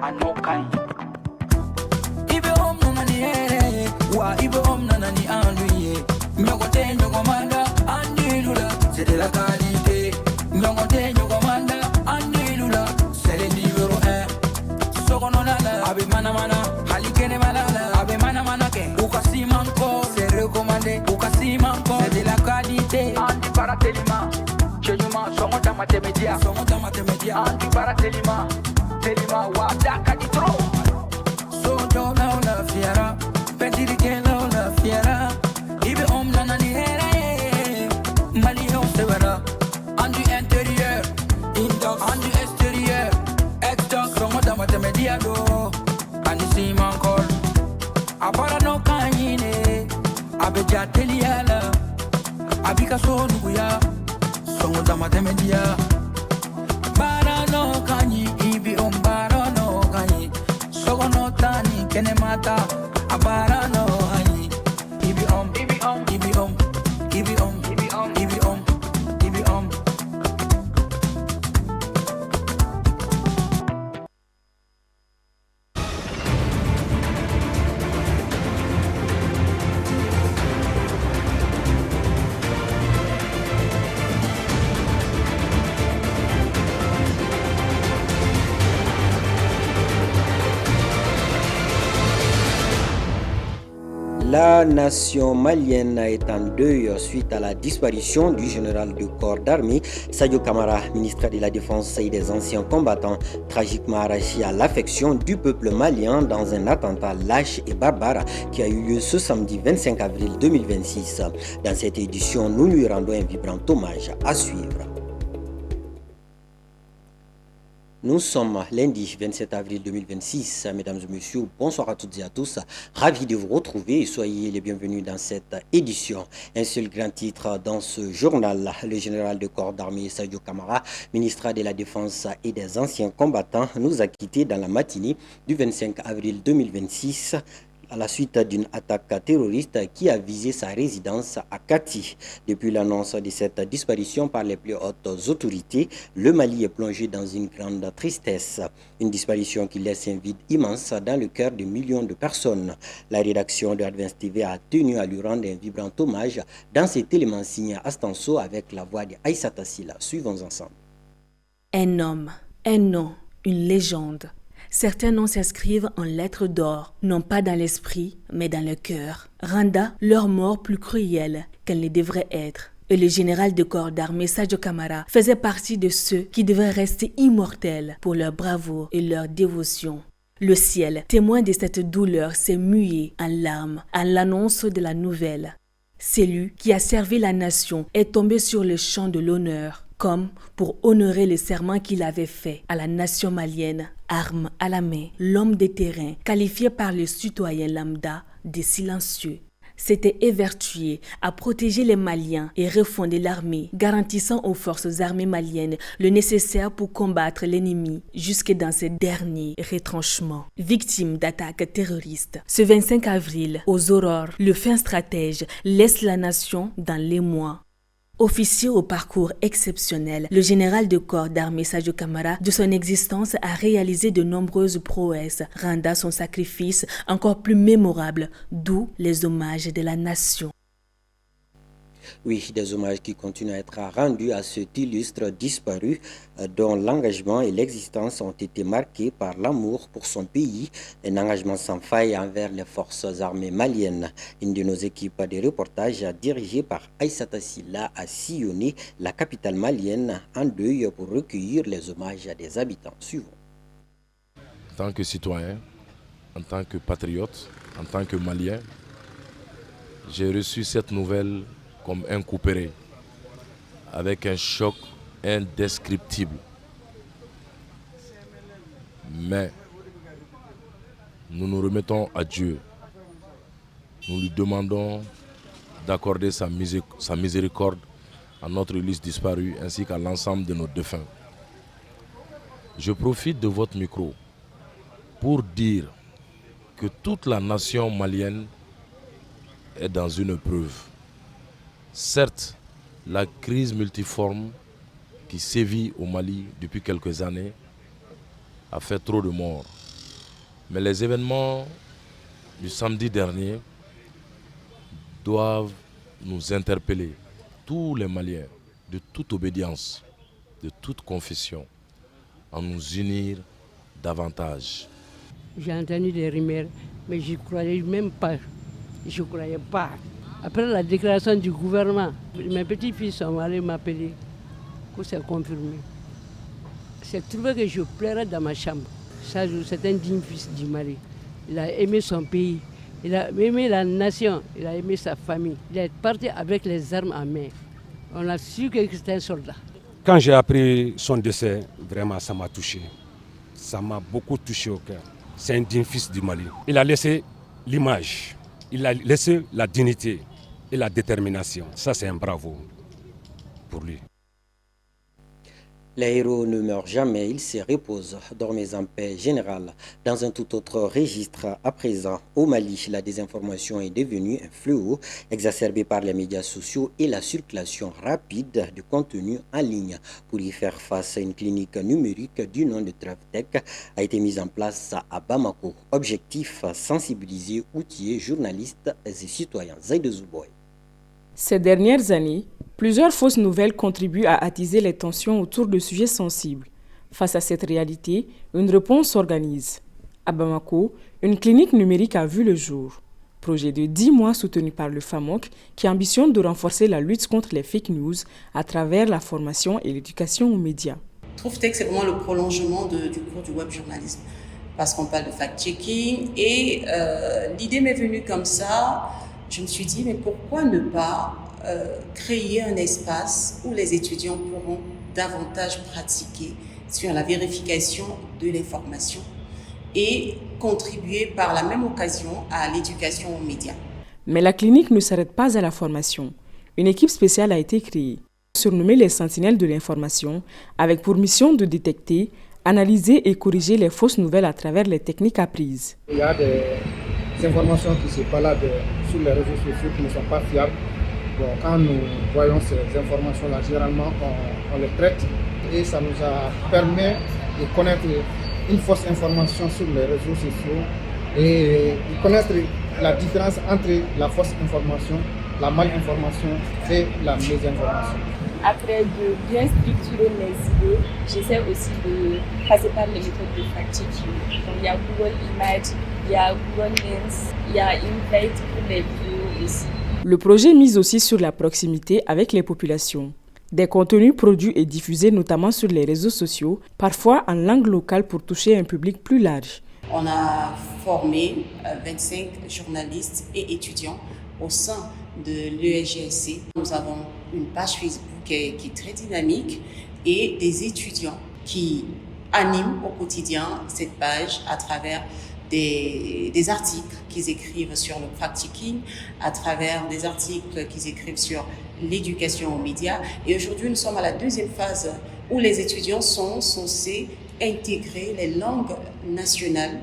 anokai. Ibe om nanani wa ibe om nanani anduye. Nyogote nyogomanda andilula, c'est de la qualité. Nyogote nyogomanda andilula, c'est le numéro 1. Sogononala, abe mana mana, halikene malala, abe mana mana ke. Ukasi manko, c'est recommandé. Ukasi manko, c'est de la qualité. Andi paratelima, chenyuma, somota matemedia, andi paratelima, telima wadaka di tro. Sojo na la fiera, pendirike na la fiera. Ibe om nanani here, mali on severa. Andi intérieur, indox, andi extérieur, exdox, somota matemedia do. Andi si mankol, apara no kanyine, abeja teliala, abika so nuya. Somota matemedia. Bara no kanyi, ibi bara no kanyi. Sogo no tani, kene mata, abara no kanyi. Ibi ibi ibi ibi ibi ibi La nation malienne est en deuil suite à la disparition du général de corps d'armée Sadio Kamara, ministre de la Défense et des anciens combattants, tragiquement arraché à l'affection du peuple malien dans un attentat lâche et barbare qui a eu lieu ce samedi 25 avril 2026. Dans cette édition, nous lui rendons un vibrant hommage à suivre. Nous sommes lundi 27 avril 2026. Mesdames et messieurs, bonsoir à toutes et à tous. Ravi de vous retrouver et soyez les bienvenus dans cette édition. Un seul grand titre dans ce journal. Le général de corps d'armée Sadio Kamara, ministre de la Défense et des anciens combattants, nous a quittés dans la matinée du 25 avril 2026. À la suite d'une attaque terroriste qui a visé sa résidence à Kati. Depuis l'annonce de cette disparition par les plus hautes autorités, le Mali est plongé dans une grande tristesse. Une disparition qui laisse un vide immense dans le cœur de millions de personnes. La rédaction de Advance TV a tenu à lui rendre un vibrant hommage dans cet élément signé Astanso avec la voix de Aïssata Silla. Suivons ensemble. Un homme, un nom, une légende. Certains noms s'inscrivent en lettres d'or, non pas dans l'esprit, mais dans le cœur, rendant leur mort plus cruelle qu'elle ne devrait être. Et le général de corps d'armée Sadio Kamara faisait partie de ceux qui devaient rester immortels pour leur bravoure et leur dévotion. Le ciel, témoin de cette douleur, s'est mué en larmes à l'annonce de la nouvelle. Celui qui a servi la nation est tombé sur le champ de l'honneur, comme pour honorer le serment qu'il avait fait à la nation malienne, arme à la main, l'homme de terrain, qualifié par le citoyen lambda de silencieux, s'était évertué à protéger les Maliens et refonder l'armée, garantissant aux forces armées maliennes le nécessaire pour combattre l'ennemi jusque dans ses derniers retranchements. Victime d'attaques terroristes, ce 25 avril, aux aurores, le fin stratège laisse la nation dans l'émoi. Officier au parcours exceptionnel, le général de corps d'armée Sadio Kamara, de son existence, a réalisé de nombreuses prouesses, rendant son sacrifice encore plus mémorable, d'où les hommages de la nation. Oui, des hommages qui continuent à être rendus à cet illustre disparu dont l'engagement et l'existence ont été marqués par l'amour pour son pays, un engagement sans faille envers les forces armées maliennes. Une de nos équipes de reportage dirigée par Aïssata Silla a sillonné la capitale malienne en deuil pour recueillir les hommages des habitants. Suivons. En tant que citoyen, en tant que patriote, en tant que Malien, j'ai reçu cette nouvelle comme un couperet, avec un choc indescriptible. Mais nous nous remettons à Dieu. Nous lui demandons d'accorder sa miséricorde à notre illustre disparu ainsi qu'à l'ensemble de nos défunts. Je profite de votre micro pour dire que toute la nation malienne est dans une épreuve. Certes, la crise multiforme qui sévit au Mali depuis quelques années a fait trop de morts. Mais les événements du samedi dernier doivent nous interpeller, tous les Maliens, de toute obédience, de toute confession, à nous unir davantage. J'ai entendu des rumeurs, mais je ne croyais même pas. Je ne croyais pas. Après la déclaration du gouvernement, mes petits-fils sont allés m'appeler, que c'est confirmé. C'est trouvé que je pleurais dans ma chambre. Ça, c'est un digne fils du Mali. Il a aimé son pays, il a aimé la nation, il a aimé sa famille. Il est parti avec les armes en main. On a su que c'était un soldat. Quand j'ai appris son décès, vraiment ça m'a touché. Ça m'a beaucoup touché au cœur. C'est un digne fils du Mali. Il a laissé l'image, il a laissé la dignité et la détermination. Ça, c'est un bravo pour lui. Les héros ne meurent jamais, ils se reposent. Dormez en paix générale. Dans un tout autre registre, à présent, au Mali, la désinformation est devenue un fléau exacerbé par les médias sociaux et la circulation rapide de contenu en ligne. Pour y faire face, une clinique numérique du nom de TravTech a été mise en place à Bamako. Objectif, sensibiliser, outiller journalistes et citoyens. Zaïde Zouboy. Ces dernières années, plusieurs fausses nouvelles contribuent à attiser les tensions autour de sujets sensibles. Face à cette réalité, une réponse s'organise. À Bamako, une clinique numérique a vu le jour. Projet de 10 mois soutenu par le FAMOC qui ambitionne de renforcer la lutte contre les fake news à travers la formation et l'éducation aux médias. TravTech, c'est vraiment le prolongement du cours du web journalisme. Parce qu'on parle de fact-checking et l'idée m'est venue comme ça. Je me suis dit, mais pourquoi ne pas créer un espace où les étudiants pourront davantage pratiquer sur la vérification de l'information et contribuer par la même occasion à l'éducation aux médias. Mais la clinique ne s'arrête pas à la formation. Une équipe spéciale a été créée, surnommée les Sentinelles de l'information, avec pour mission de détecter, analyser et corriger les fausses nouvelles à travers les techniques apprises. Il y a des informations qui se baladent sur les réseaux sociaux qui ne sont pas fiables. Bon, quand nous voyons ces informations-là, généralement on les traite et ça nous permis de connaître une fausse information sur les réseaux sociaux et de connaître la différence entre la fausse information, la malinformation et la mésinformation. Après de bien structurer mes idées, j'essaie aussi de passer par les méthodes de fact-checking. Donc il y a Google Images, il y a Google Lens, il y a Invite pour les vidéos aussi. Le projet mise aussi sur la proximité avec les populations. Des contenus produits et diffusés notamment sur les réseaux sociaux, parfois en langue locale pour toucher un public plus large. On a formé 25 journalistes et étudiants au sein de l'ESGSC. Nous avons une page Facebook qui est très dynamique et des étudiants qui animent au quotidien cette page à travers des articles qu'ils écrivent sur le fact-checking, à travers des articles qu'ils écrivent sur l'éducation aux médias. Et aujourd'hui, nous sommes à la deuxième phase où les étudiants sont censés intégrer les langues nationales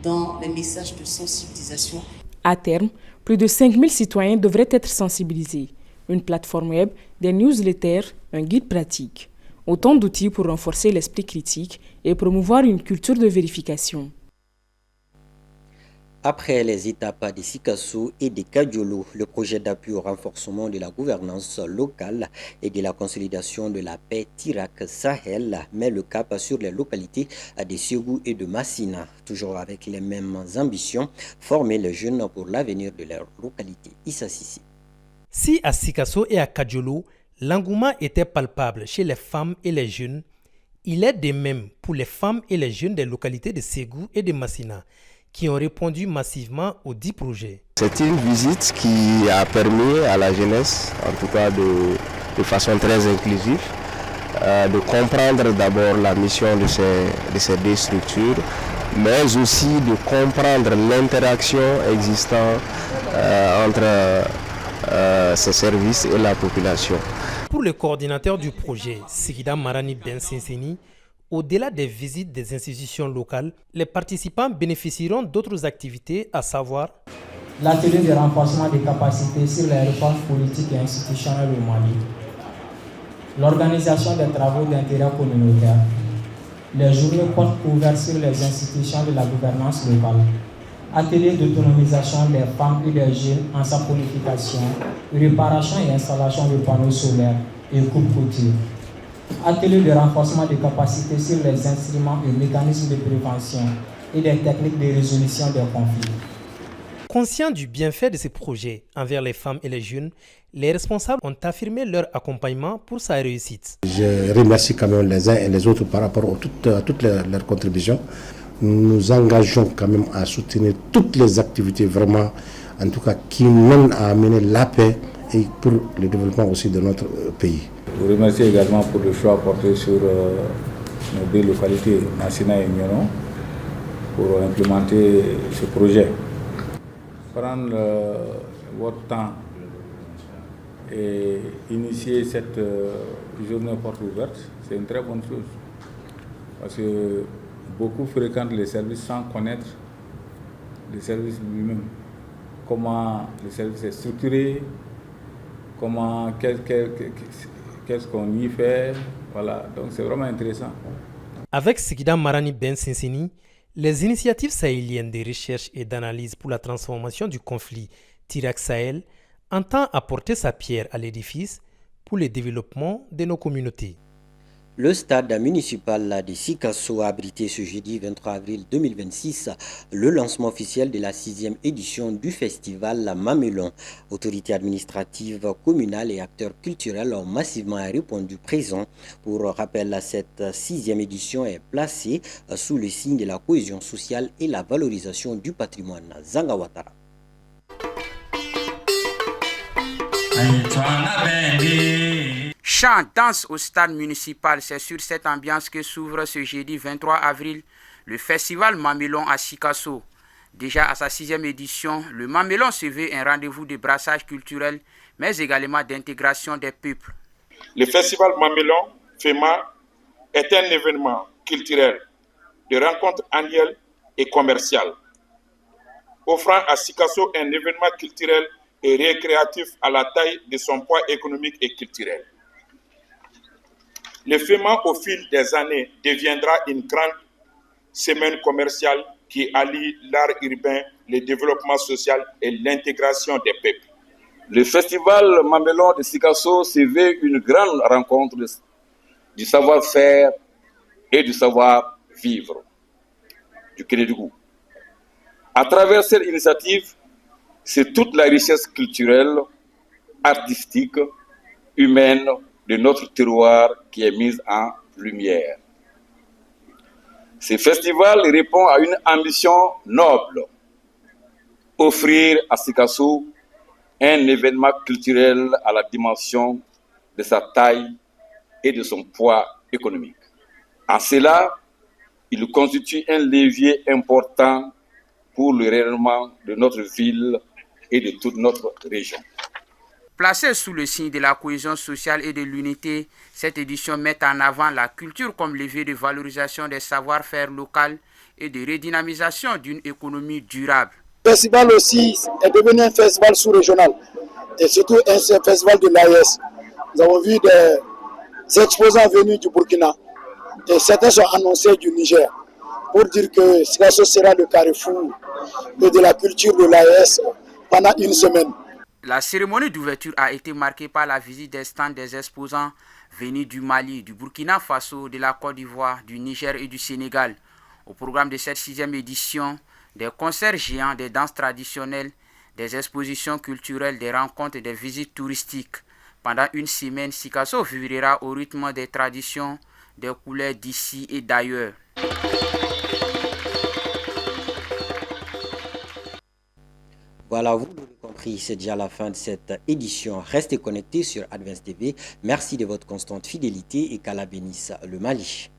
dans les messages de sensibilisation. À terme, plus de 5000 citoyens devraient être sensibilisés. Une plateforme web, des newsletters, un guide pratique. Autant d'outils pour renforcer l'esprit critique et promouvoir une culture de vérification. Après les étapes de Sikasso et de Kadiolo, le projet d'appui au renforcement de la gouvernance locale et de la consolidation de la paix Tirak-Sahel met le cap sur les localités de Ségou et de Massina, toujours avec les mêmes ambitions, former les jeunes pour l'avenir de leur localité. Issa Sissi. Si à Sikasso et à Kadiolo, l'engouement était palpable chez les femmes et les jeunes, il est de même pour les femmes et les jeunes des localités de Ségou et de Massina, qui ont répondu massivement aux 10 projets. C'est une visite qui a permis à la jeunesse, en tout cas de façon très inclusive, de comprendre d'abord la mission de ces deux structures, mais aussi de comprendre l'interaction existant entre ces services et la population. Pour le coordinateur du projet, Sigida Marani Ben Senseni, au-delà des visites des institutions locales, les participants bénéficieront d'autres activités, à savoir l'atelier de renforcement des capacités sur les réformes politiques et institutionnelles au Mali, l'organisation des travaux d'intérêt communautaire, Les journées portent ouvertes sur les institutions de la gouvernance locale. Ateliers d'autonomisation des femmes et des jeunes en saponification, réparation et installation de panneaux solaires et coupe-couture. Ateliers de renforcement des capacités sur les instruments et mécanismes de prévention et des techniques de résolution des conflits. Conscients du bienfait de ces projets envers les femmes et les jeunes, les responsables ont affirmé leur accompagnement pour sa réussite. Je remercie quand même les uns et les autres par rapport à toutes leurs contributions. Nous nous engageons quand même à soutenir toutes les activités vraiment, en tout cas, qui mènent à amener la paix et pour le développement aussi de notre pays. Je vous remercie également pour le choix porté sur nos deux localités, Massina et Nyono, pour implémenter ce projet. Prendre votre temps et initier cette journée porte ouverte, c'est une très bonne chose. Parce que beaucoup fréquentent les services sans connaître le service lui-même. Comment le service est structuré, qu'est-ce qu'on y fait. Voilà, donc c'est vraiment intéressant. Avec Sigida Marani Ben Sinsini, les initiatives sahéliennes de recherche et d'analyse pour la transformation du conflit Tirac-Sahel entend apporter sa pierre à l'édifice pour le développement de nos communautés. Le stade municipal de Sikasso a abrité ce jeudi 23 avril 2026 le lancement officiel de la 6e édition du festival Mamelon. Autorités administratives, communales et acteurs culturels ont massivement répondu présent. Pour rappel, cette 6e édition est placée sous le signe de la cohésion sociale et la valorisation du patrimoine. Zangawatara. Chant, danse au stade municipal, c'est sur cette ambiance que s'ouvre ce jeudi 23 avril le festival Mamelon à Sikasso. Déjà à sa 6e édition, le Mamelon se veut un rendez-vous de brassage culturel, mais également d'intégration des peuples. Le festival Mamelon, FEMA, est un événement culturel de rencontre annuelle et commerciale, offrant à Sikasso un événement culturel et récréatif à la taille de son poids économique et culturel. Le FEMA, au fil des années, deviendra une grande semaine commerciale qui allie l'art urbain, le développement social et l'intégration des peuples. Le festival Mamelon de Sikasso se veut une grande rencontre du savoir-faire et du savoir-vivre du Kénédougou. À travers cette initiative, c'est toute la richesse culturelle, artistique, humaine de notre terroir qui est mise en lumière. Ce festival répond à une ambition noble, offrir à Sikasso un événement culturel à la dimension de sa taille et de son poids économique. En cela, il constitue un levier important pour le rayonnement de notre ville et de toute notre région. Placée sous le signe de la cohésion sociale et de l'unité, cette édition met en avant la culture comme levier de valorisation des savoir-faire locaux et de redynamisation d'une économie durable. Le festival aussi est devenu un festival sous-régional et surtout un festival de l'AES. Nous avons vu des exposants venus du Burkina et certains sont annoncés du Niger pour dire que Sikasso sera le carrefour de la culture de l'AES pendant une semaine. La cérémonie d'ouverture a été marquée par la visite des stands des exposants venus du Mali, du Burkina Faso, de la Côte d'Ivoire, du Niger et du Sénégal. Au programme de cette 6e édition, des concerts géants, des danses traditionnelles, des expositions culturelles, des rencontres et des visites touristiques. Pendant une semaine, Sikasso vibrera au rythme des traditions, des couleurs d'ici et d'ailleurs. Voilà, vous l'avez compris, c'est déjà la fin de cette édition. Restez connectés sur Advance TV. Merci de votre constante fidélité et qu'Allah bénisse le Mali.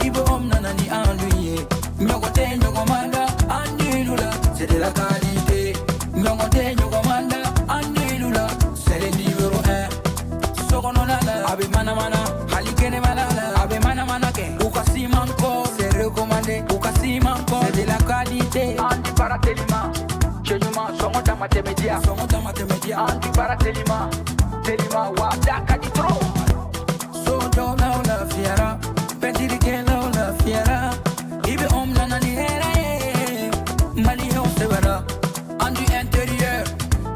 Ibe om nanani anduye, nyogote nyogomanda andi. la qualité. Nyongote nyogomanda, andilula, c'est le numéro 1. Sokononala, abe mana mana, halikene malala, abe mana mana ke. Ukasi manko, c'est recommandé. Ukasi manko, c'est de la qualité. Andi paratelima, chenyuma, songonta matemedia, andi paratelima, telima wadaka ditro. Sojo na la fiera, petiri ke la fiera, ibe omna ni hera mali on severa, andi intérieur,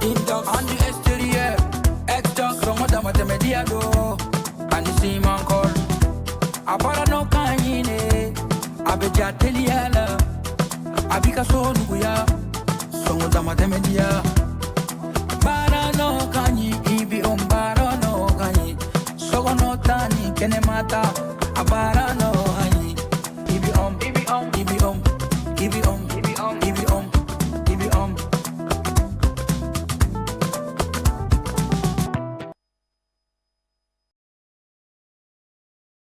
indox, andi extérieur, extox, songonta matemedia do, andi simankol, abara no kanyine, abeja teliala, abika so nuguya, songonta matemedia, bara no kanyi, ibi on bara no kanyi, sogono tani kene mata.